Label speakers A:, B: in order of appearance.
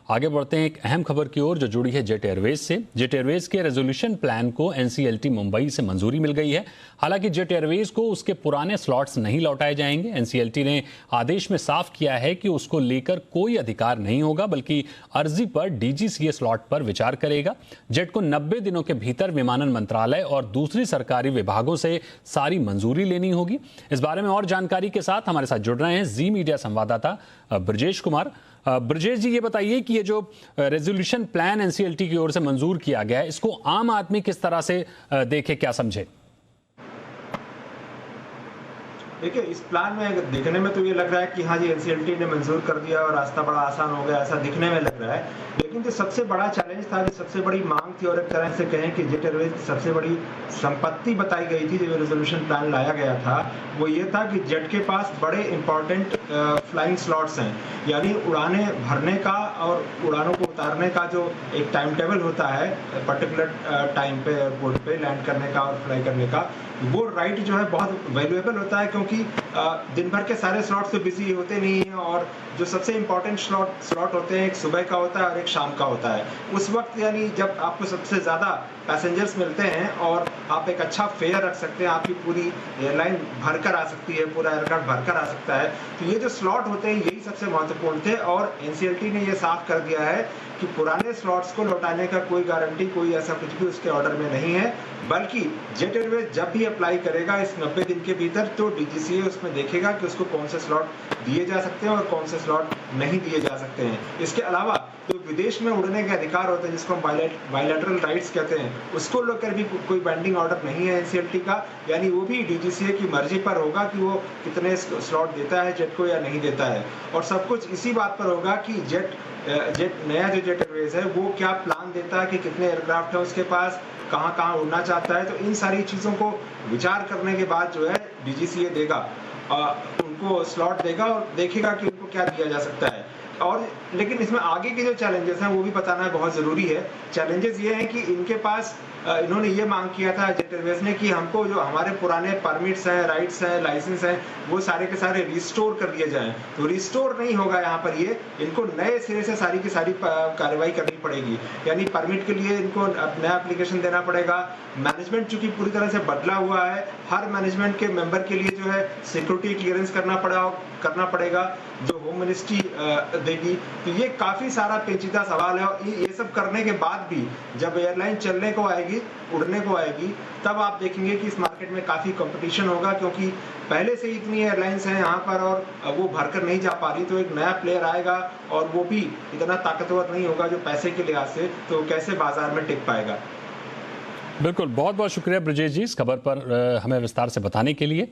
A: आगे बढ़ते हैं एक अहम खबर की ओर जो जुड़ी है जेट एयरवेज से। जेट एयरवेज के रेजोल्यूशन प्लान को एनसीएलटी मुंबई से मंजूरी मिल गई है। हालांकि जेट एयरवेज को उसके पुराने स्लॉट्स नहीं लौटाए जाएंगे। एनसीएलटी ने आदेश में साफ किया है कि उसको लेकर कोई अधिकार नहीं होगा, बल्कि अर्जी पर डीजीसीए स्लॉट पर विचार करेगा। जेट को 90 दिनों के भीतर विमानन मंत्रालय और दूसरी सरकारी विभागों से सारी मंजूरी लेनी होगी। इस बारे में और जानकारी के साथ हमारे साथ जुड़ रहे हैं जी मीडिया संवाददाता ब्रजेश कुमार। ब्रजेश जी, ये बताइए कि ये जो रेजोल्यूशन प्लान एनसीएलटी की ओर से मंजूर किया गया है, इसको आम आदमी किस तरह से देखे, क्या समझे?
B: देखिए, इस प्लान में देखने में तो ये लग रहा है कि हाँ जी एनसीएलटी ने मंजूर कर दिया और रास्ता बड़ा आसान हो गया, ऐसा दिखने में लग रहा है। लेकिन जो सबसे बड़ा चैलेंज था, जो सबसे बड़ी मांग थी और एक तरह से कहें कि जेट एयरवेज की सबसे बड़ी संपत्ति बताई गई थी, जो रेजोल्यूशन प्लान लाया गया था, वो ये था कि जेट के पास बड़े इंपॉर्टेंट फ्लाइंग स्लॉट्स हैं। यानी उड़ाने भरने का और उड़ानों को उतारने का जो एक टाइम टेबल होता है पर्टिकुलर टाइम पे एयरपोर्ट पे लैंड करने का और फ्लाई करने का, वो राइट जो है बहुत वैल्यूएबल होता है, क्योंकि दिन भर के सारे स्लॉट्स तो बिजी होते नहीं हैं और जो सबसे इंपॉर्टेंट स्लॉट होते हैं, एक सुबह का होता है और एक शाम का होता है। उस वक्त यानी जब आपको सबसे ज़्यादा पैसेंजर्स मिलते हैं और आप एक अच्छा फेयर रख सकते हैं, आपकी पूरी एयरलाइन भरकर आ सकती है, पूरा एयरक्राफ्ट भरकर आ सकता है, तो ये जो स्लॉट होते हैं यही सबसे महत्वपूर्ण थे। और एनसीएलटी ने ये साफ कर दिया है कि पुराने स्लॉट्स को लौटाने का कोई गारंटी, कोई ऐसा कुछ भी उसके ऑर्डर में नहीं है, बल्कि जेट एयरवेज जब भी अप्लाई करेगा इस 90 दिन के भीतर, तो डीजीसीए उसमें देखेगा कि उसको कौन से स्लॉट दिए जा सकते हैं और कौन से स्लॉट नहीं दिए जा सकते हैं। इसके अलावा जो विदेश में उड़ने के अधिकार होते हैं, जिसको हम बायलैटरल राइट्स कहते हैं, उसको लेकर भी कोई बाइंडिंग ऑर्डर नहीं है एनसीएलटी का। यानी वो भी डीजीसीए की मर्जी पर होगा कि वो कितने स्लॉट देता है जेट को या नहीं देता है। और सब कुछ इसी बात पर होगा कि नया जो जेट एयरवेज है वो क्या प्लान देता है कि कितने एयरक्राफ्ट है उसके पास, कहाँ कहाँ उड़ना चाहता है। तो इन सारी चीज़ों को विचार करने के बाद जो है डीजीसीए देगा, उनको स्लॉट देगा और देखेगा कि उनको क्या दिया जा सकता है। और लेकिन इसमें आगे के जो चैलेंजेस हैं वो भी बताना बहुत ज़रूरी है। चैलेंजेस ये हैं कि इनके पास इन्होंने ये मांग किया था जेट एयरवेज ने कि हमको जो हमारे पुराने परमिट्स हैं, राइट्स हैं, लाइसेंस हैं, वो सारे के सारे रिस्टोर कर दिए जाएं। तो रिस्टोर नहीं होगा यहाँ पर, ये इनको नए सिरे से सारी की सारी कार्रवाई करनी पड़ेगी। यानी परमिट के लिए इनको नया एप्लीकेशन देना पड़ेगा। मैनेजमेंट चूंकि पूरी तरह से बदला हुआ है, हर मैनेजमेंट के मेंबर के लिए जो है सिक्योरिटी क्लियरेंस करना पड़ेगा जो होम मिनिस्ट्री देगी। तो ये काफी सारा पेचीदा सवाल है और ये सब करने के बाद भी जब एयरलाइन चलने को आएगी, उड़ने को आएगी, तब आप देखेंगे कि इस मार्केट में काफी कंपटीशन होगा, क्योंकि पहले से इतनी एयरलाइंस हैं यहाँ पर और वो भरकर नहीं जा पा रही। तो एक नया प्लेयर आएगा और वो भी इतना ताकतवर नहीं होगा जो पैसे के लिहाज से, तो कैसे बाजार में टिक पाएगा।
A: बिल्कुल, बहुत बहुत शुक्रिया ब्रजेश जी इस खबर पर हमें विस्तार से बताने के लिए।